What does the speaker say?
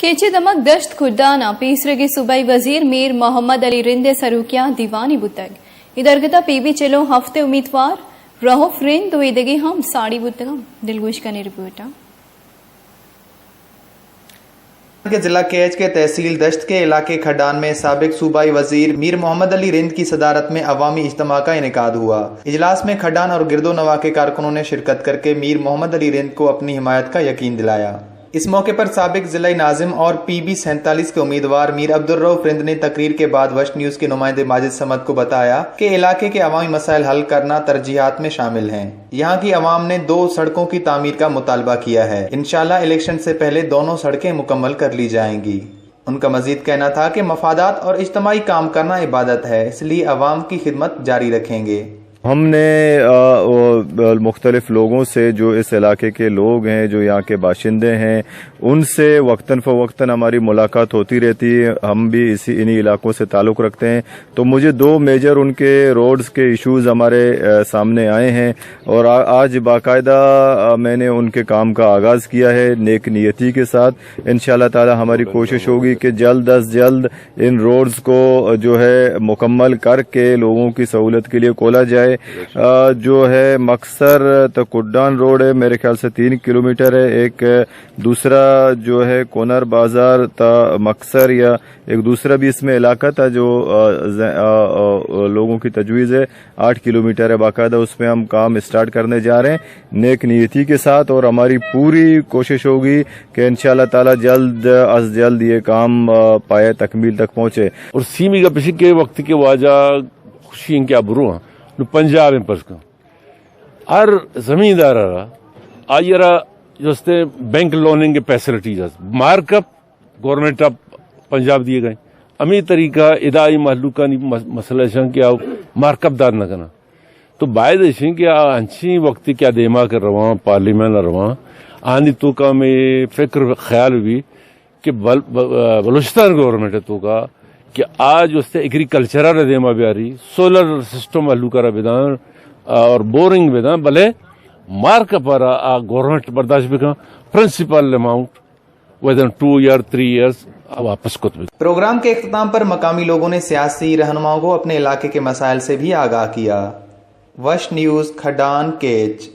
केचे दमक दश्त खुर्दाना पीसरगी सूबाई वजीर मीर मोहम्मद अली रिंदे सरूकिया दीवानी बुतग इधरगता पीबी चलो हफ्ते उम्मीदवार रहोफ रिंद तो इदगी हम साड़ी बुतगम दिलगोश का रिपोर्ट के जिला केच के तहसील दश्त के इलाके खडान में साबिक सूबाई वजीर मीर मोहम्मद अली रिंद की सदारत में अवामी इज्तिमा का इनेकाद हुआ। इजलास में खडान और गिरदो नवा के कारकुनों ने शिरकत करके मीर मोहम्मद अली रिंद को अपनी हिमायत का यकीन दिलाया। इस मौके पर साबिक जिला नाजिम और PB 47 के उम्मीदवार मीर अब्दुर्रऊफ रिंद ने तकरीर के बाद वश न्यूज के नुमाइंदे माजिद समद को बताया कि इलाके के अवामी मसाइल हल करना तरजीहात में शामिल हैं। यहाँ की अवाम ने 2 सड़कों की तामीर का मुतालबा किया है। इंशाल्लाह इलेक्शन से पहले दोनों सड़कें मुकम्मल कर ली जाएंगी। उनका मजीद कहना था कि मफादात और इज्तिमाई काम करना इबादत है, इसलिए अवाम की खिदमत जारी रखेंगे। हमने मुख्तलिफ लोगों से जो इस इलाके के लोग हैं, जो यहाँ के बाशिंदे हैं, उनसे वक्तन फ़वक्तन हमारी मुलाकात होती रहती है। हम भी इन्हीं इलाकों से ताल्लुक़ रखते हैं, तो मुझे 2 मेजर उनके रोड्स के इश्यूज़ हमारे सामने आए हैं और आज बाकायदा मैंने उनके काम का आगाज़ किया है नेक नियति के साथ। इंशाअल्लाह ताला हमारी कोशिश होगी कि जल्द अज जल्द इन रोड्स को जो है मुकम्मल करके लोगों की सहूलत के लिए खोला जाए। जो है मकसर तो कुड्डान रोड है, मेरे ख्याल से 3 किलोमीटर है। एक दूसरा जो है कोनर बाजार था मकसर, या एक दूसरा भी इसमें इलाका था जो लोगों की तजवीज़ है 8 किलोमीटर है। बाकायदा उसमें हम काम स्टार्ट करने जा रहे हैं नेक नियति के साथ, और हमारी पूरी कोशिश होगी कि इंशाअल्लाह ताला जल्द अज जल्द ये काम पाए तकमील तक पहुंचे। और सीमी का पिछले के वक्त के वाजा खुशी क्या बुरू पंजाब में पर्स का हर जमींदार आयरा जस्ते बैंक लोनिंग के facilities markup government of Punjab दिए गए अमी तरीका इदाई महलूका मसला क्या मार्कअप दाद न करना तो बायद क्या अच्छी वक्त क्या देमा कर रहा पार्लियामेंट रहा आनी तो का में फिक्र ख्याल भी कि बलूचिस्तान गवर्नमेंट है तो का कि आज उससे एग्रीकल्चर देमा भी आ रही सोलर सिस्टम हल्लू करा विधान और बोरिंग विधान भले मार्क पर गवर्नमेंट बर्दाश्त भी principal amount within 2 years 3 years वापस को। प्रोग्राम के इख्तिताम पर मकामी लोगों ने सियासी रहनुमाओं को अपने इलाके के मसाइल से भी आगाह किया। वश न्यूज खडान केच।